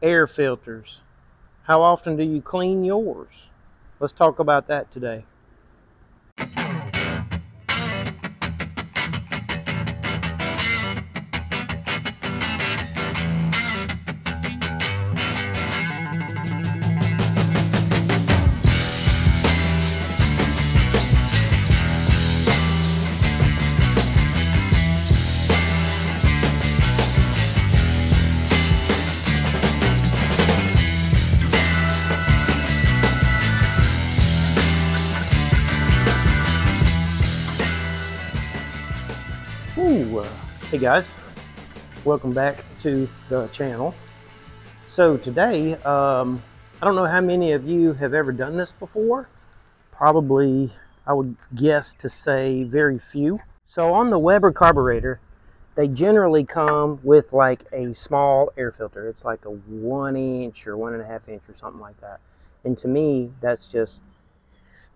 air filters. How often do you clean yours? Let's talk about that today. Hey guys, welcome back to the channel. So today, I don't know how many of you have ever done this before. Probably, I would guess to say very few. So on the Weber carburetor, they generally come with like a small air filter. It's like a 1 inch or 1.5 inch or something like that. And to me, that's just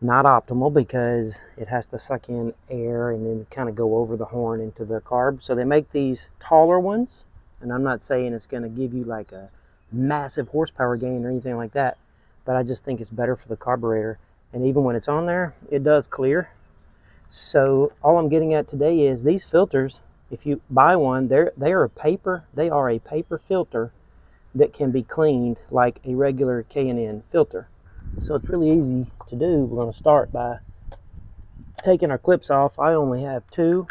not optimal because it has to suck in air and then kind of go over the horn into the carb. So they make these taller ones, and I'm not saying it's going to give you like a massive horsepower gain or anything like that, but I just think it's better for the carburetor. And even when it's on there, it does clear. So all I'm getting at today is these filters, if you buy one, they are a paper filter that can be cleaned like a regular K&N filter. So it's really easy to do. We're going to start by taking our clips off. I only have 2.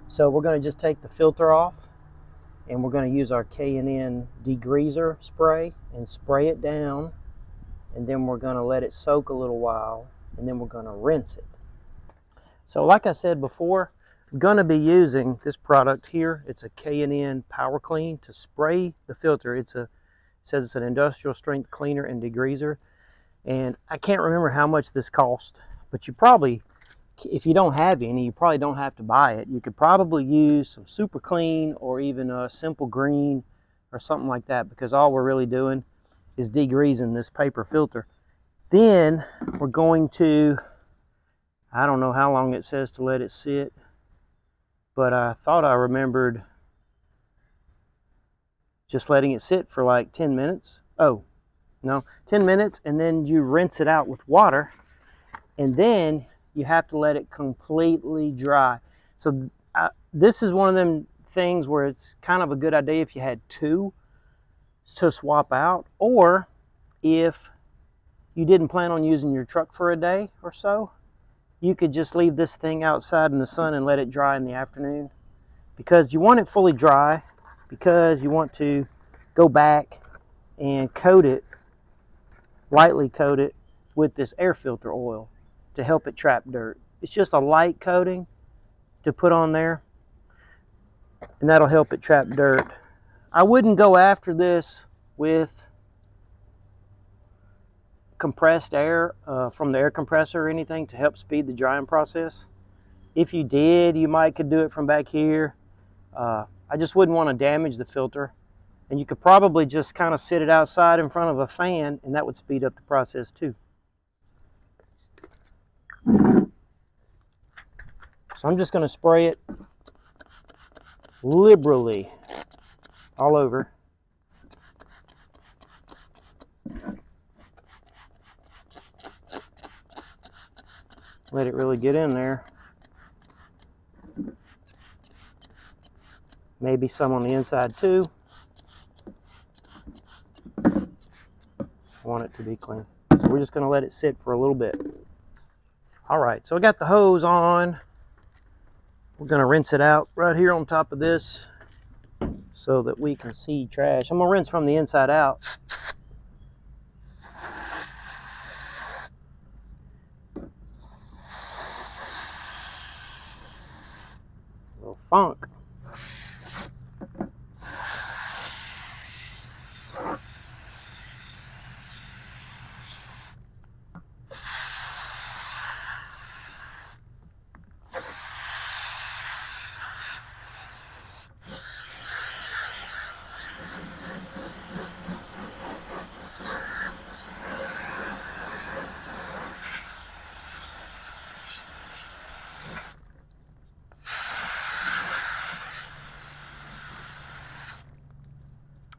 So we're going to just take the filter off, and we're going to use our K&N degreaser spray and spray it down, and then we're going to let it soak a little while, and then we're going to rinse it. So like I said before, I'm going to be using this product here. It's a K&N Power Clean to spray the filter. It says it's an industrial strength cleaner and degreaser, and I can't remember how much this cost, but you probably, if you don't have any, you probably don't have to buy it. You could probably use some Super Clean or even a Simple Green or something like that, because all we're really doing is degreasing this paper filter. Then we're going to, I don't know how long it says to let it sit, but I thought I remembered just letting it sit for like 10 minutes. Oh, no, 10 minutes, and then you rinse it out with water, and then you have to let it completely dry. So this is one of them things where it's kind of a good idea if you had 2 to swap out, or if you didn't plan on using your truck for a day or so, you could just leave this thing outside in the sun and let it dry in the afternoon, because you want it fully dry, because you want to go back and coat it, lightly coat it with this air filter oil to help it trap dirt. It's just a light coating to put on there, and that'll help it trap dirt. I wouldn't go after this with compressed air from the air compressor or anything to help speed the drying process. If you did, you might could do it from back here. I just wouldn't want to damage the filter, and you could probably just kind of sit it outside in front of a fan, and that would speed up the process too. So I'm just going to spray it liberally all over. Let it really get in there. Maybe some on the inside too. I want it to be clean. So we're just going to let it sit for a little bit. All right, so I got the hose on. We're going to rinse it out right here on top of this so that we can see trash. I'm going to rinse from the inside out. A little funk.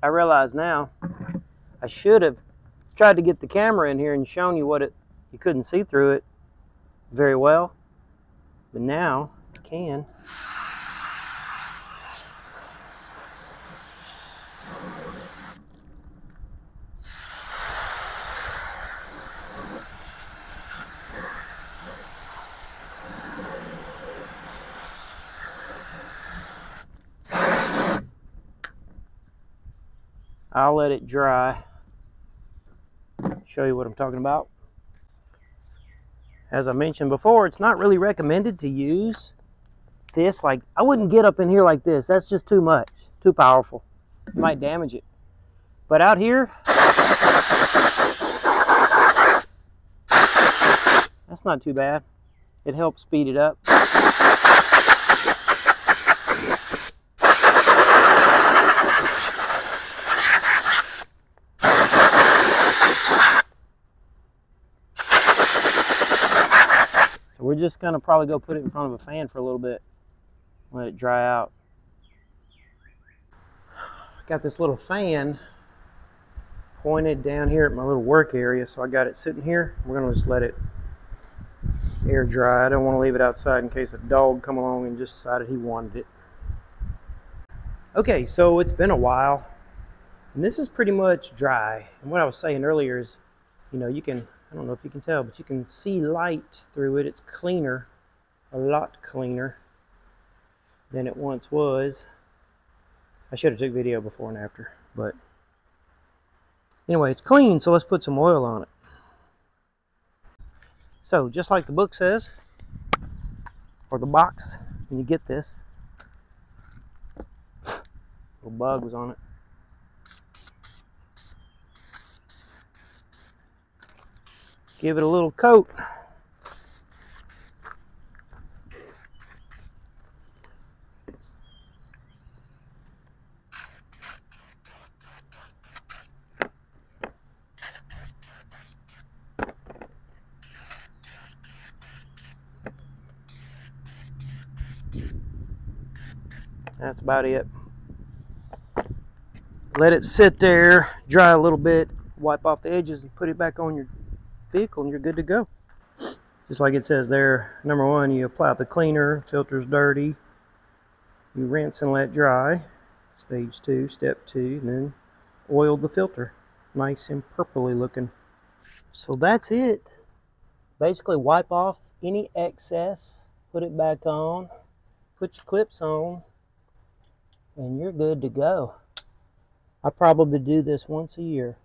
I realize now I should have tried to get the camera in here and shown you you couldn't see through it very well, but now you can. I'll let it dry. Show you what I'm talking about. As I mentioned before, it's not really recommended to use this. Like, I wouldn't get up in here like this. That's just too much, too powerful. It might damage it. But out here, that's not too bad. It helps speed it up. We're just going to probably go put it in front of a fan for a little bit. Let it dry out. I got this little fan pointed down here at my little work area, so I got it sitting here. We're going to just let it air dry. I don't want to leave it outside in case a dog come along and just decided he wanted it. Okay, so it's been a while, and this is pretty much dry. And what I was saying earlier is, you know, you can, I don't know if you can tell, but you can see light through it. It's cleaner, a lot cleaner than it once was. I should have took video before and after, but anyway, it's clean, so let's put some oil on it. So, just like the book says, or the box, when you get this, little bug was on it. Give it a little coat. That's about it. Let it sit there, dry a little bit, wipe off the edges and put it back on your vehicle and you're good to go. Just like it says there, number one, you apply the cleaner, filter's dirty, you rinse and let dry, stage 2, step 2, and then oil the filter, nice and purpley looking. So that's it. Basically wipe off any excess, put it back on, put your clips on, and you're good to go. I probably do this once a year.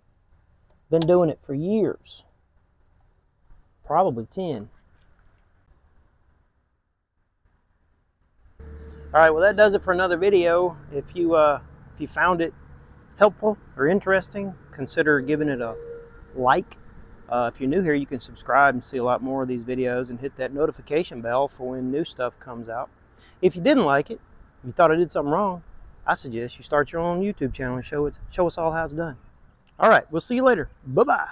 Been doing it for years. Probably 10. Alright, well that does it for another video. If you found it helpful or interesting, consider giving it a like. If you're new here, you can subscribe and see a lot more of these videos and hit that notification bell for when new stuff comes out. If you didn't like it, you thought I did something wrong, I suggest you start your own YouTube channel and show us all how it's done. Alright, we'll see you later. Bye-bye.